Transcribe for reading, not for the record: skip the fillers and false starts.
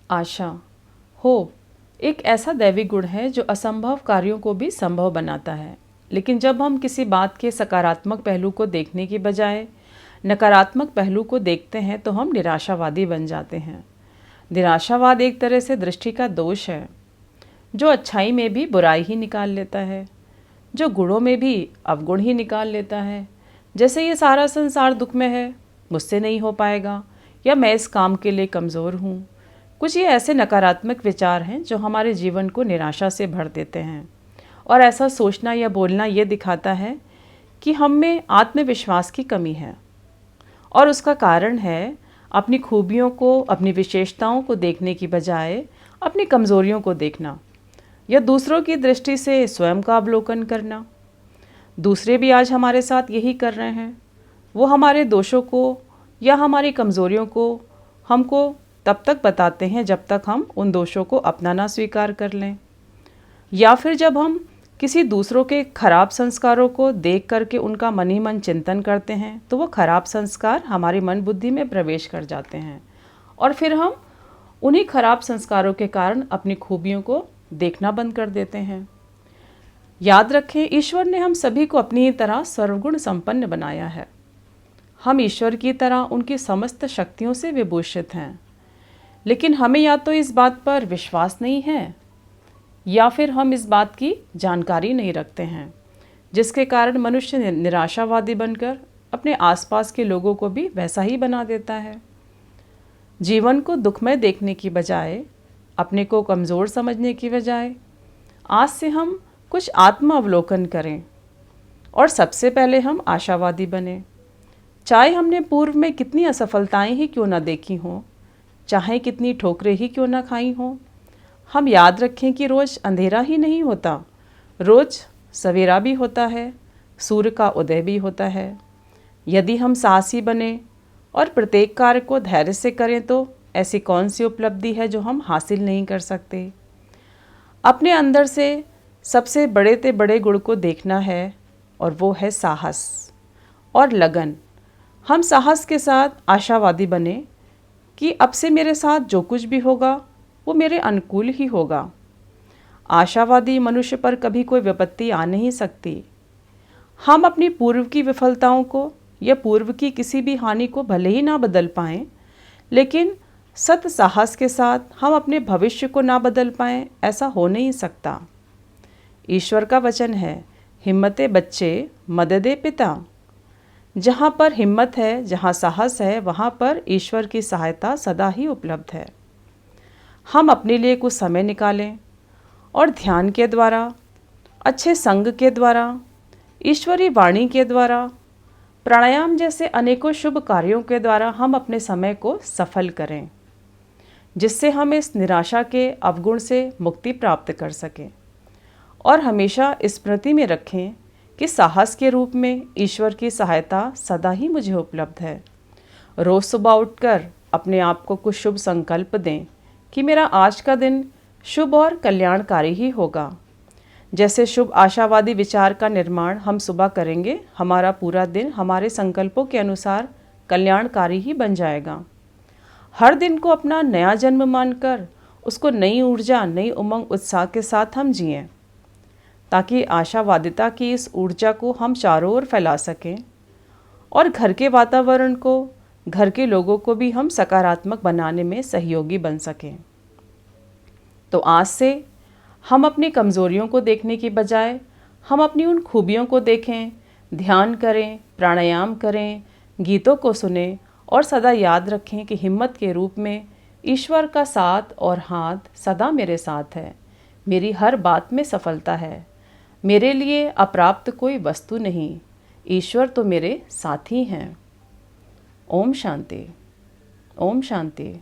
आशा, hope एक ऐसा दैवी गुण है जो असंभव कार्यों को भी संभव बनाता है। लेकिन जब हम किसी बात के सकारात्मक पहलू को देखने की बजाय नकारात्मक पहलू को देखते हैं तो हम निराशावादी बन जाते हैं। निराशावाद एक तरह से दृष्टि का दोष है, जो अच्छाई में भी बुराई ही निकाल लेता है, जो गुणों में भी अवगुण ही निकाल लेता है। जैसे ये सारा संसार दुख में है, मुझसे नहीं हो पाएगा, या मैं इस काम के लिए कमज़ोर हूँ। कुछ ये ऐसे नकारात्मक विचार हैं जो हमारे जीवन को निराशा से भर देते हैं। और ऐसा सोचना या बोलना ये दिखाता है कि हम में आत्मविश्वास की कमी है, और उसका कारण है अपनी खूबियों को, अपनी विशेषताओं को देखने की बजाय अपनी कमज़ोरियों को देखना, या दूसरों की दृष्टि से स्वयं का अवलोकन करना। दूसरे भी आज हमारे साथ यही कर रहे हैं। वो हमारे दोषों को या हमारी कमज़ोरियों को हमको तब तक बताते हैं जब तक हम उन दोषों को अपना ना स्वीकार कर लें, या फिर जब हम किसी दूसरों के खराब संस्कारों को देख करके उनका मन ही मन चिंतन करते हैं तो वो खराब संस्कार हमारी मन बुद्धि में प्रवेश कर जाते हैं, और फिर हम उन्हीं खराब संस्कारों के कारण अपनी खूबियों को देखना बंद कर देते हैं। याद रखें, ईश्वर ने हम सभी को अपनी ही तरह सर्वगुण संपन्न बनाया है। हम ईश्वर की तरह उनकी समस्त शक्तियों से विभूषित हैं, लेकिन हमें या तो इस बात पर विश्वास नहीं है या फिर हम इस बात की जानकारी नहीं रखते हैं, जिसके कारण मनुष्य निराशावादी बनकर अपने आसपास के लोगों को भी वैसा ही बना देता है। जीवन को दुखमय देखने की बजाय, अपने को कमज़ोर समझने की बजाय, आज से हम कुछ आत्म अवलोकन करें और सबसे पहले हम आशावादी बने। चाहे हमने पूर्व में कितनी असफलताएं ही क्यों ना देखी हों, चाहे कितनी ठोकरें ही क्यों ना खाई हों, हम याद रखें कि रोज़ अंधेरा ही नहीं होता, रोज़ सवेरा भी होता है, सूर्य का उदय भी होता है। यदि हम साहसी बने और प्रत्येक कार्य को धैर्य से करें तो ऐसी कौन सी उपलब्धि है जो हम हासिल नहीं कर सकते। अपने अंदर से सबसे बड़े से बड़े गुण को देखना है, और वो है साहस और लगन। हम साहस के साथ आशावादी बने कि अब से मेरे साथ जो कुछ भी होगा वो मेरे अनुकूल ही होगा। आशावादी मनुष्य पर कभी कोई विपत्ति आ नहीं सकती। हम अपनी पूर्व की विफलताओं को या पूर्व की किसी भी हानि को भले ही ना बदल पाएं, लेकिन सत साहस के साथ हम अपने भविष्य को ना बदल पाएं, ऐसा हो नहीं सकता। ईश्वर का वचन है, हिम्मते बच्चे मददे पिता। जहाँ पर हिम्मत है, जहाँ साहस है, वहाँ पर ईश्वर की सहायता सदा ही उपलब्ध है। हम अपने लिए कुछ समय निकालें और ध्यान के द्वारा, अच्छे संग के द्वारा, ईश्वरी वाणी के द्वारा, प्राणायाम जैसे अनेकों शुभ कार्यों के द्वारा हम अपने समय को सफल करें, जिससे हम इस निराशा के अवगुण से मुक्ति प्राप्त कर सकें। और हमेशा स्मृति में रखें कि साहस के रूप में ईश्वर की सहायता सदा ही मुझे उपलब्ध है। रोज़ सुबह उठकर अपने आप को कुछ शुभ संकल्प दें कि मेरा आज का दिन शुभ और कल्याणकारी ही होगा। जैसे शुभ आशावादी विचार का निर्माण हम सुबह करेंगे, हमारा पूरा दिन हमारे संकल्पों के अनुसार कल्याणकारी ही बन जाएगा। हर दिन को अपना नया जन्म मानकर उसको नई ऊर्जा, नई उमंग, उत्साह के साथ हम जिएं, ताकि आशावादिता की इस ऊर्जा को हम चारों ओर फैला सकें और घर के वातावरण को, घर के लोगों को भी हम सकारात्मक बनाने में सहयोगी बन सकें। तो आज से हम अपनी कमज़ोरियों को देखने की बजाय हम अपनी उन खूबियों को देखें, ध्यान करें, प्राणायाम करें, गीतों को सुनें और सदा याद रखें कि हिम्मत के रूप में ईश्वर का साथ और हाथ सदा मेरे साथ है। मेरी हर बात में सफलता है। मेरे लिए अप्राप्त कोई वस्तु नहीं, ईश्वर तो मेरे साथी हैं। ओम शांति, ओम शांति।